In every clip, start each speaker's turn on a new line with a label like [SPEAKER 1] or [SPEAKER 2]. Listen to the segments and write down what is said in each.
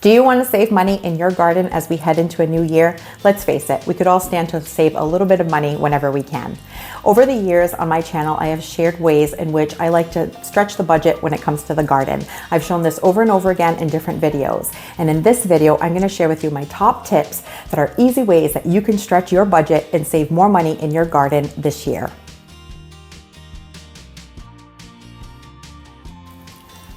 [SPEAKER 1] Do you want to save money in your garden as we head into a new year? Let's face it, we could all stand to save a little bit of money whenever we can. Over the years on my channel, I have shared ways in which I like to stretch the budget when it comes to the garden. I've shown this over and over again in different videos. And in this video, I'm going to share with you my top tips that are easy ways that you can stretch your budget and save more money in your garden this year.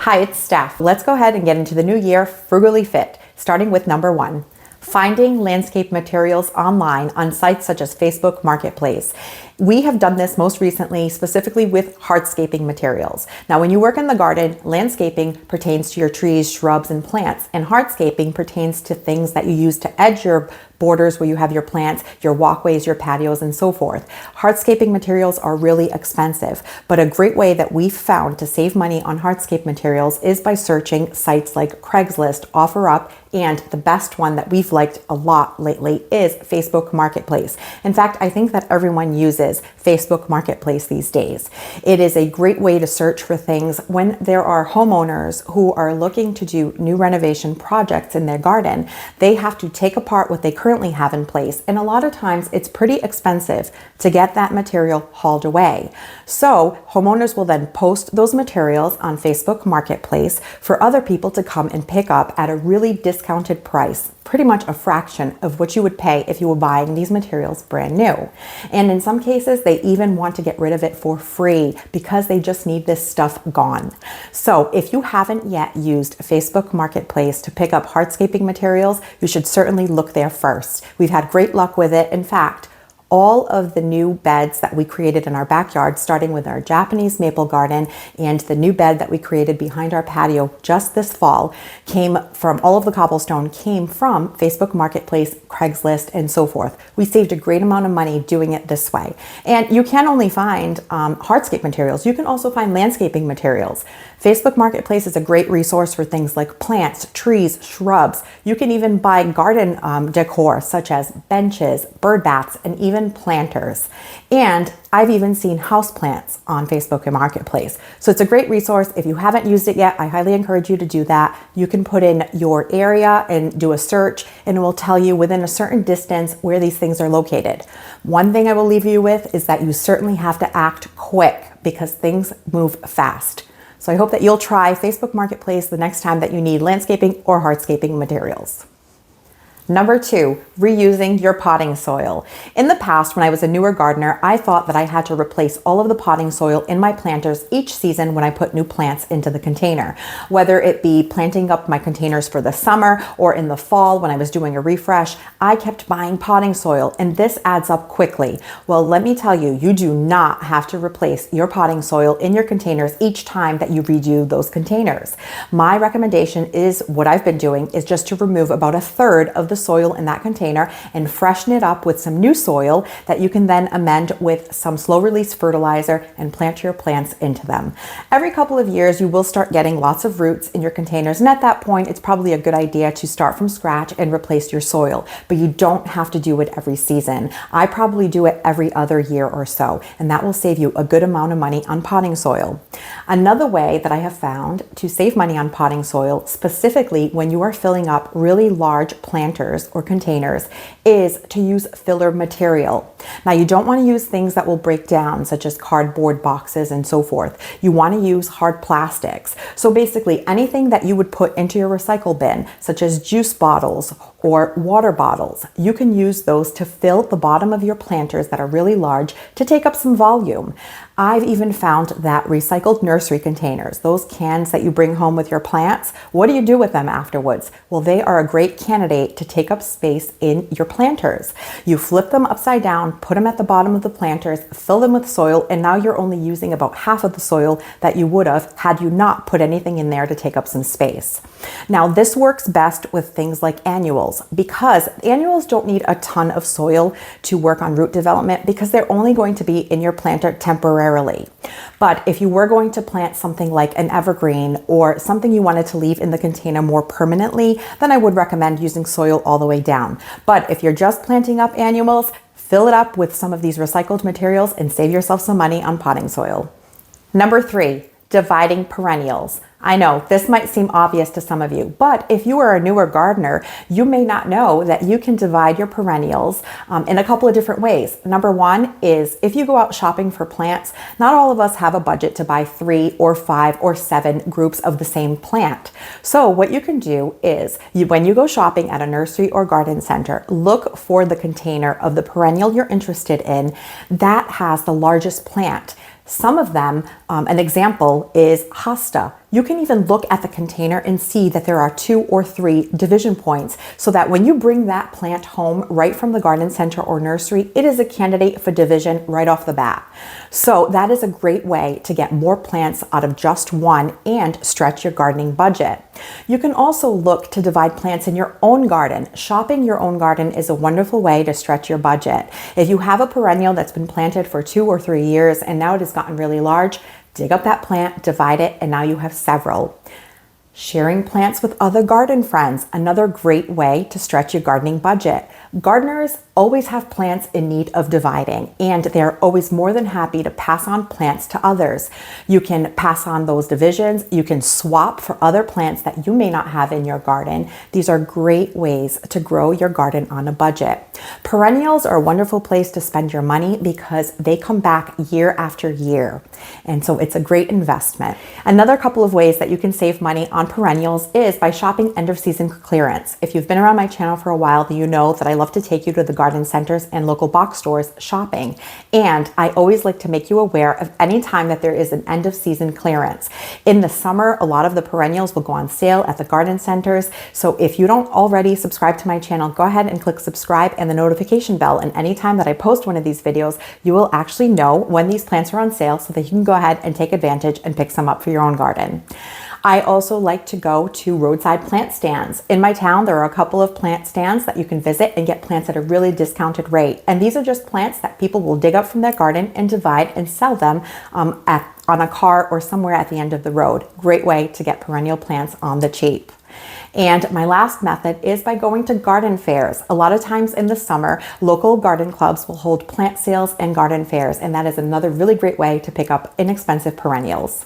[SPEAKER 1] Hi, it's Steph. Let's go ahead and get into the new year frugally fit, starting with number 1. Finding landscape materials online on sites such as Facebook Marketplace. We have done this most recently, specifically with hardscaping materials. Now, when you work in the garden, landscaping pertains to your trees, shrubs, and plants, and hardscaping pertains to things that you use to edge your borders where you have your plants, your walkways, your patios, and so forth. Hardscaping materials are really expensive, but a great way that we've found to save money on hardscape materials is by searching sites like Craigslist, OfferUp, and the best one that we've liked a lot lately is Facebook Marketplace. In fact, I think that everyone uses Facebook Marketplace these days. It is a great way to search for things when there are homeowners who are looking to do new renovation projects in their garden. They have to take apart what they currently have in place, and a lot of times it's pretty expensive to get that material hauled away. So homeowners will then post those materials on Facebook Marketplace for other people to come and pick up at a really discounted price, pretty much a fraction of what you would pay if you were buying these materials brand new. And in some cases, they even want to get rid of it for free because they just need this stuff gone. So if you haven't yet used Facebook Marketplace to pick up hardscaping materials, you should certainly look there first. We've had great luck with it. In fact, all of the new beds that we created in our backyard, starting with our Japanese maple garden and the new bed that we created behind our patio just this fall, came from all of the cobblestone came from Facebook Marketplace, Craigslist, and so forth. We saved a great amount of money doing it this way. And you can only find hardscape materials. You can also find landscaping materials. Facebook Marketplace is a great resource for things like plants, trees, shrubs. You can even buy garden decor such as benches, bird baths, and even planters. And I've even seen houseplants on Facebook Marketplace. So it's a great resource. If you haven't used it yet, I highly encourage you to do that. You can put in your area and do a search, and it will tell you within a certain distance where these things are located. One thing I will leave you with is that you certainly have to act quick because things move fast. So I hope that you'll try Facebook Marketplace the next time that you need landscaping or hardscaping materials. Number 2, reusing your potting soil. In the past, when I was a newer gardener, I thought that I had to replace all of the potting soil in my planters each season when I put new plants into the container. Whether it be planting up my containers for the summer or in the fall when I was doing a refresh, I kept buying potting soil, and this adds up quickly. Well, let me tell you, you do not have to replace your potting soil in your containers each time that you redo those containers. My recommendation is, what I've been doing is just to remove about a third of the soil in that container and freshen it up with some new soil that you can then amend with some slow release fertilizer and plant your plants into them. Every couple of years, you will start getting lots of roots in your containers, and at that point, it's probably a good idea to start from scratch and replace your soil, but you don't have to do it every season. I probably do it every other year or so, and that will save you a good amount of money on potting soil. Another way that I have found to save money on potting soil, specifically when you are filling up really large planters or containers, is to use filler material. Now, you don't want to use things that will break down, such as cardboard boxes and so forth. You want to use hard plastics. So basically anything that you would put into your recycle bin, such as juice bottles or water bottles, you can use those to fill the bottom of your planters that are really large to take up some volume. I've even found that recycled nursery containers, those cans that you bring home with your plants, what do you do with them afterwards? Well, they are a great candidate to take up space in your planters. You flip them upside down, put them at the bottom of the planters, fill them with soil, and now you're only using about half of the soil that you would have had you not put anything in there to take up some space. Now, this works best with things like annuals, because annuals don't need a ton of soil to work on root development because they're only going to be in your planter temporarily. But if you were going to plant something like an evergreen or something you wanted to leave in the container more permanently, then I would recommend using soil all the way down. But if you're just planting up annuals, fill it up with some of these recycled materials and save yourself some money on potting soil. Number 3, Dividing perennials. I know this might seem obvious to some of you, but if you are a newer gardener, you may not know that you can divide your perennials in a couple of different ways. Number one is if you go out shopping for plants, not all of us have a budget to buy 3 or 5 or 7 groups of the same plant. So what you can do is when you go shopping at a nursery or garden center, look for the container of the perennial you're interested in that has the largest plant. Some of them, an example is hosta. You can even look at the container and see that there are 2 or 3 division points so that when you bring that plant home right from the garden center or nursery, it is a candidate for division right off the bat. So that is a great way to get more plants out of just one and stretch your gardening budget. You can also look to divide plants in your own garden. Shopping your own garden is a wonderful way to stretch your budget. If you have a perennial that's been planted for 2 or 3 years and now it has gotten really large, dig up that plant, divide it, and now you have several. Sharing plants with other garden friends, another great way to stretch your gardening budget. Gardeners always have plants in need of dividing, and they're always more than happy to pass on plants to others. You can pass on those divisions. You can swap for other plants that you may not have in your garden. These are great ways to grow your garden on a budget. Perennials are a wonderful place to spend your money because they come back year after year, and so it's a great investment. Another couple of ways that you can save money on perennials is by shopping end of season clearance. If you've been around my channel for a while, you know that I love to take you to the garden centers and local box stores shopping. And I always like to make you aware of any time that there is an end of season clearance. In the summer, a lot of the perennials will go on sale at the garden centers. So if you don't already subscribe to my channel, go ahead and click subscribe and the notification bell. And anytime that I post one of these videos, you will actually know when these plants are on sale so that you can go ahead and take advantage and pick some up for your own garden. I also like to go to roadside plant stands. In my town, there are a couple of plant stands that you can visit and get plants at a really discounted rate. And these are just plants that people will dig up from their garden and divide and sell them on a car or somewhere at the end of the road. Great way to get perennial plants on the cheap. And my last method is by going to garden fairs. A lot of times in the summer, local garden clubs will hold plant sales and garden fairs, and that is another really great way to pick up inexpensive perennials.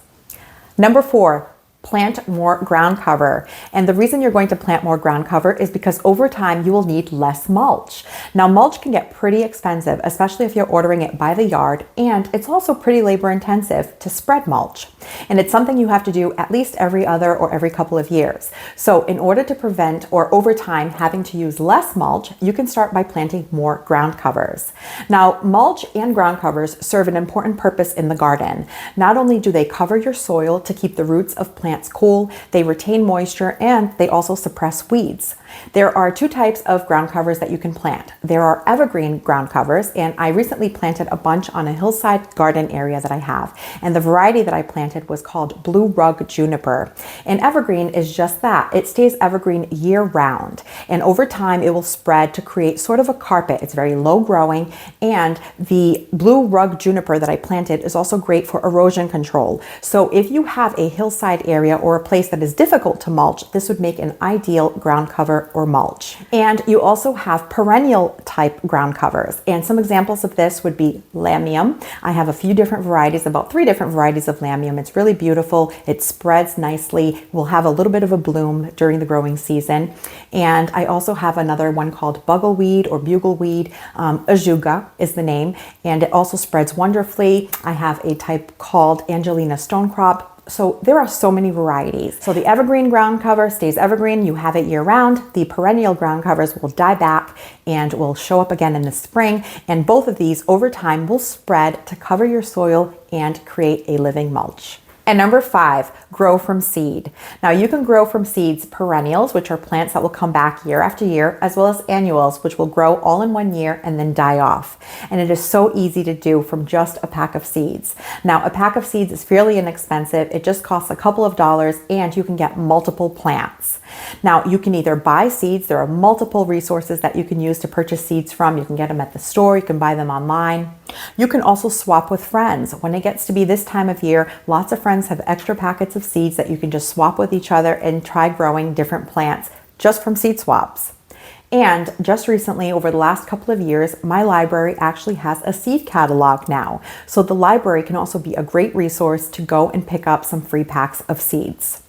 [SPEAKER 1] Number 4, plant more ground cover. And the reason you're going to plant more ground cover is because over time you will need less mulch. Now mulch can get pretty expensive, especially if you're ordering it by the yard, and it's also pretty labor intensive to spread mulch. And it's something you have to do at least every other or every couple of years. So in order to prevent or over time having to use less mulch, you can start by planting more ground covers. Now mulch and ground covers serve an important purpose in the garden. Not only do they cover your soil to keep the roots of plants cool, they retain moisture, and they also suppress weeds. There are 2 types of ground covers that you can plant. There are evergreen ground covers, and I recently planted a bunch on a hillside garden area that I have. And the variety that I planted was called Blue Rug Juniper. And evergreen is just that. It stays evergreen year round. And over time, it will spread to create sort of a carpet. It's very low growing. And the Blue Rug Juniper that I planted is also great for erosion control. So if you have a hillside area or a place that is difficult to mulch, this would make an ideal ground cover or mulch. And you also have perennial type ground covers. And some examples of this would be lamium. I have a few different varieties, about 3 different varieties of lamium. It's really beautiful. It spreads nicely. Will have a little bit of a bloom during the growing season. And I also have another one called bugleweed or bugleweed. Ajuga is the name. And it also spreads wonderfully. I have a type called Angelina Stonecrop. So there are so many varieties. So the evergreen ground cover stays evergreen. You have it year round. The perennial ground covers will die back and will show up again in the spring. And both of these over time will spread to cover your soil and create a living mulch. And number 5, grow from seed. Now you can grow from seeds perennials, which are plants that will come back year after year, as well as annuals, which will grow all in one year and then die off. And it is so easy to do from just a pack of seeds. Now a pack of seeds is fairly inexpensive. It just costs a couple of dollars and you can get multiple plants. Now you can either buy seeds. There are multiple resources that you can use to purchase seeds from. You can get them at the store. You can buy them online. You can also swap with friends. When it gets to be this time of year, lots of friends have extra packets of seeds that you can just swap with each other and try growing different plants just from seed swaps. And just recently, over the last couple of years, my library actually has a seed catalog now. So the library can also be a great resource to go and pick up some free packs of seeds.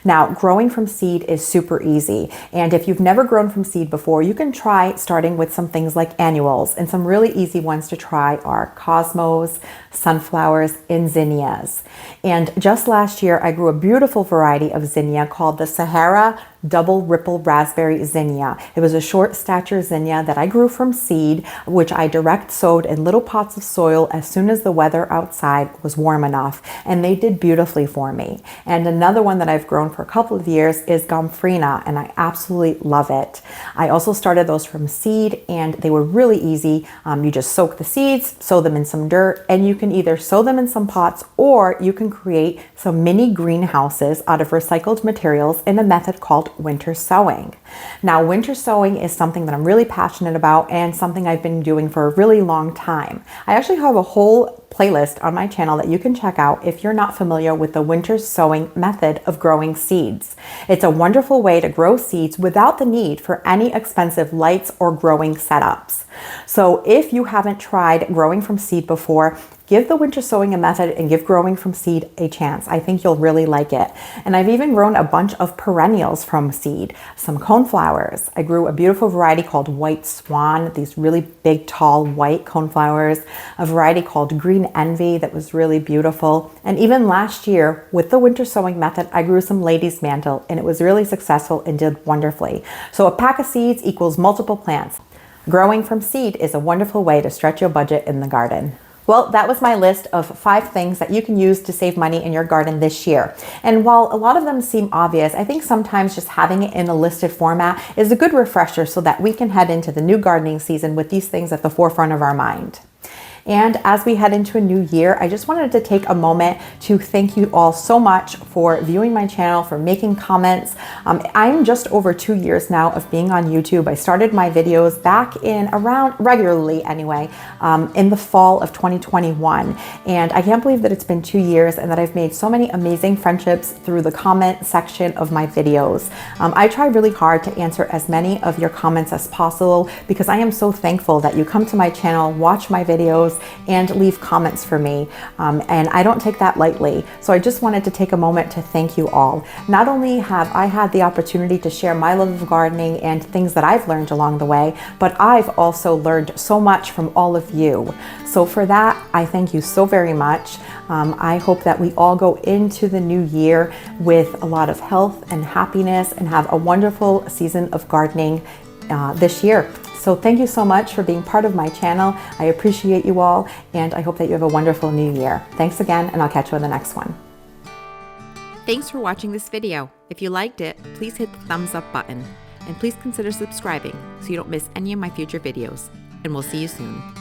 [SPEAKER 1] Now, growing from seed is super easy. And if you've never grown from seed before, you can try starting with some things like annuals. And some really easy ones to try are cosmos, sunflowers, and zinnias. And just last year, I grew a beautiful variety of zinnia called the Sahara Double Ripple Raspberry Zinnia. It was a short stature zinnia that I grew from seed, which I direct sowed in little pots of soil as soon as the weather outside was warm enough. And they did beautifully for me. And another one that I've grown for a couple of years is Gomphrena, and I absolutely love it. I also started those from seed, and they were really easy. You just soak the seeds, sow them in some dirt, and you can either sow them in some pots or you can create some mini greenhouses out of recycled materials in a method called winter sowing. Now, winter sowing is something that I'm really passionate about and something I've been doing for a really long time. I actually have a whole playlist on my channel that you can check out if you're not familiar with the winter sowing method of growing seeds. It's a wonderful way to grow seeds without the need for any expensive lights or growing setups. So if you haven't tried growing from seed before, give the winter sowing a method and give growing from seed a chance. I think you'll really like it. And I've even grown a bunch of perennials from seed, some coneflowers. I grew a beautiful variety called White Swan, these really big, tall, white coneflowers, a variety called Green Envy that was really beautiful. And even last year, with the winter sowing method, I grew some Lady's Mantle, and it was really successful and did wonderfully. So a pack of seeds equals multiple plants. Growing from seed is a wonderful way to stretch your budget in the garden. Well, that was my list of 5 things that you can use to save money in your garden this year. And while a lot of them seem obvious, I think sometimes just having it in a listed format is a good refresher so that we can head into the new gardening season with these things at the forefront of our mind. And as we head into a new year, I just wanted to take a moment to thank you all so much for viewing my channel, for making comments. I'm just over 2 years now of being on YouTube. I started my videos back in around, regularly anyway, in the fall of 2021. And I can't believe that it's been 2 years and that I've made so many amazing friendships through the comment section of my videos. I try really hard to answer as many of your comments as possible because I am so thankful that you come to my channel, watch my videos, and leave comments for me. And I don't take that lightly. So I just wanted to take a moment to thank you all. Not only have I had the opportunity to share my love of gardening and things that I've learned along the way, but I've also learned so much from all of you. So for that, I thank you so very much. I hope that we all go into the new year with a lot of health and happiness and have a wonderful season of gardening this year. So thank you so much for being part of my channel. I appreciate you all, and I hope that you have a wonderful new year. Thanks again, and I'll catch you on the next one. Thanks for watching this video. If you liked it, please hit the thumbs up button, and please consider subscribing so you don't miss any of my future videos. And we'll see you soon.